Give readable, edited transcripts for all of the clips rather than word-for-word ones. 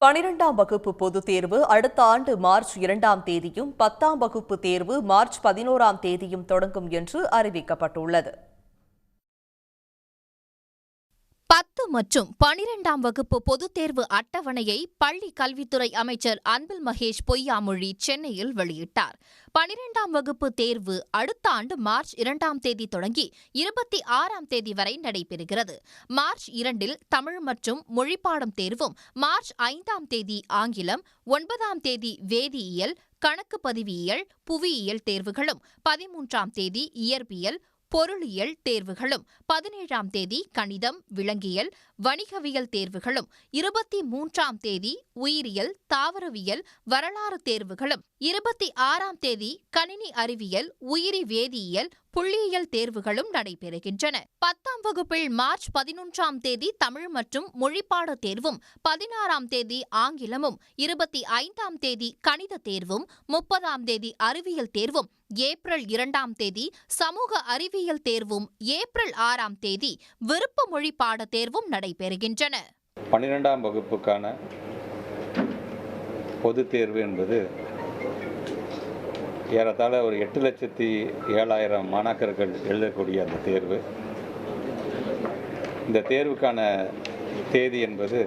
12ஆம் வகுப்பு பொதுத் தேர்வு அடுத்த ஆண்டு மார்ச் 2ஆம் தேதியும் 10ஆம் வகுப்பு தேர்வு மார்ச் 11ஆம் தேதியும் தொடங்கும் என்று அறிவிக்கப்பட்டுள்ளது. 10 மற்றும் 12ஆம் வகுப்பு பொதுத் தேர்வு அட்டவணையை பள்ளி கல்வித்துறை அமைச்சர் அன்பில் மகேஷ் பொய்யாமொழி சென்னையில் வெளியிட்டார். 12ஆம் வகுப்பு தேர்வு அடுத்த ஆண்டு மார்ச் 2ஆம் தேதி தொடங்கி 26ஆம் தேதி வரை நடைபெறுகிறது. மார்ச் 2இல் தமிழ் மற்றும் மொழிப்பாடம் தேர்வும், மார்ச் 5ஆம் தேதி ஆங்கிலம், 9ஆம் தேதி வேதியியல், கணக்கு பதிவியல், புவியியல் தேர்வுகளும், 13ஆம் தேதி இயற்பியல், பொருளியல் தேர்வுகளும், 17ஆம் தேதி கணிதம், விலங்கியல், வணிகவியல் தேர்வுகளும், 23ஆம் தேதி உயிரியல், தாவரவியல், வரலாறு தேர்வுகளும், 26ஆம் தேதி கணினி அறிவியல், உயிரி வேதியியல், புள்ளியியல் தேர்வுகளும் நடைபெறுகின்றன. 10ஆம் வகுப்பில் மார்ச் 11ஆம் தேதி தமிழ் மற்றும் மொழிப்பாட தேர்வும், 16ஆம் தேதி ஆங்கிலமும், 25ஆம் தேதி கணித தேர்வும், 30ஆம் தேதி அறிவியல் தேர்வும், ஏப்ரல் 2ஆம் தேதி சமூக அறிவியல் தேர்வும், ஏப்ரல் 6ஆம் தேதி விருப்ப மொழி பாட தேர்வும் நடைபெறுகின்றன. 12ஆம் வகுப்புக்கான பொதுத் தேர்வு என்பது ஏறத்தாழ ஒரு 8,07,000 மாணாக்கர்கள் எழுதக்கூடிய அந்த தேர்வு. இந்த தேர்வுக்கான தேதி என்பது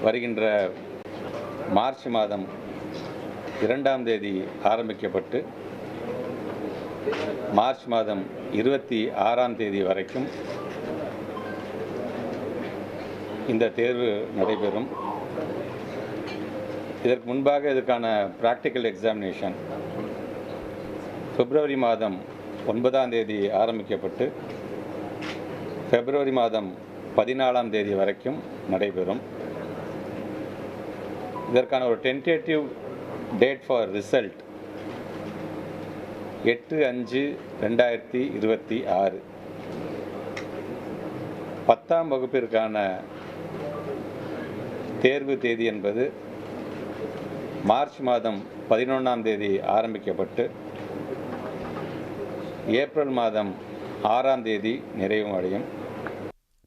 வருகின்ற மார்ச் மாதம் 2ஆம் தேதி ஆரம்பிக்கப்பட்டு மார்ச் மாதம் 26ஆம் தேதி வரைக்கும் இந்த தேர்வு நடைபெறும். இதற்கு முன்பாக இதற்கான பிராக்டிக்கல் எக்ஸாமினேஷன் பிப்ரவரி மாதம் 9ஆம் தேதி ஆரம்பிக்கப்பட்டு பிப்ரவரி மாதம் 14ஆம் தேதி வரைக்கும் நடைபெறும். இதற்கான ஒரு டென்டேட்டிவ் டேட் ஃபார் ரிசல்ட் 8/5/2026. 10ஆம் வகுப்பிற்கான தேர்வு தேதி என்பது மார்ச் மாதம் 11ஆம் தேதி ஆரம்பிக்கப்பட்டு ஏப்ரல் மாதம் 6ஆம் தேதி நிறைவு அடையும்.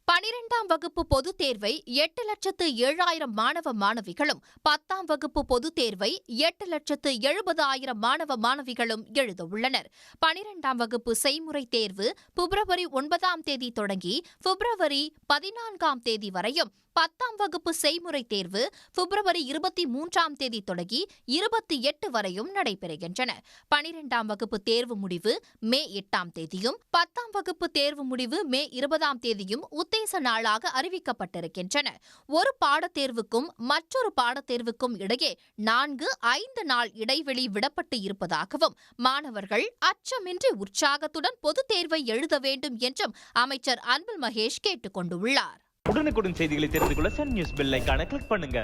12ஆம் வகுப்பு பொதுத் தேர்வை 8,07,000 மாணவ மாணவிகளும், 10ஆம் வகுப்பு பொதுத் தேர்வை 8,70,000 மாணவ மாணவிகளும் எழுத உள்ளனர். 12ஆம் வகுப்பு செய்முறை தேர்வு பிப்ரவரி 9ஆம் தேதி தொடங்கி பிப்ரவரி 14ஆம் தேதி வரையும், 10ஆம் வகுப்பு செய்முறை தேர்வு பிப்ரவரி 23ஆம் தேதி தொடங்கி 28 வரையும் நடைபெறுகின்றன. 12ஆம் வகுப்பு தேர்வு முடிவு மே 8ஆம் தேதியும், 10ஆம் வகுப்பு தேர்வு முடிவு மே 20ஆம் தேதியும் உத்தேச நாளாக அறிவிக்கப்பட்டிருக்கின்றன. ஒரு பாடத்தேர்வுக்கும் மற்றொரு பாடத்தேர்வுக்கும் இடையே 4-5 நாள் இடைவெளி விடப்பட்டு இருப்பதாகவும், மாணவர்கள் அச்சமின்றி உற்சாகத்துடன் பொதுத் தேர்வை எழுத வேண்டும் என்றும் அமைச்சர் அன்பில் மகேஷ் கேட்டுக் கொண்டுள்ளார். உடனுக்குடன் செய்திகளை தெரிந்து கொள்ள சன் நியூஸ் பெல் ஐகானை கிளிக் பண்ணுங்க.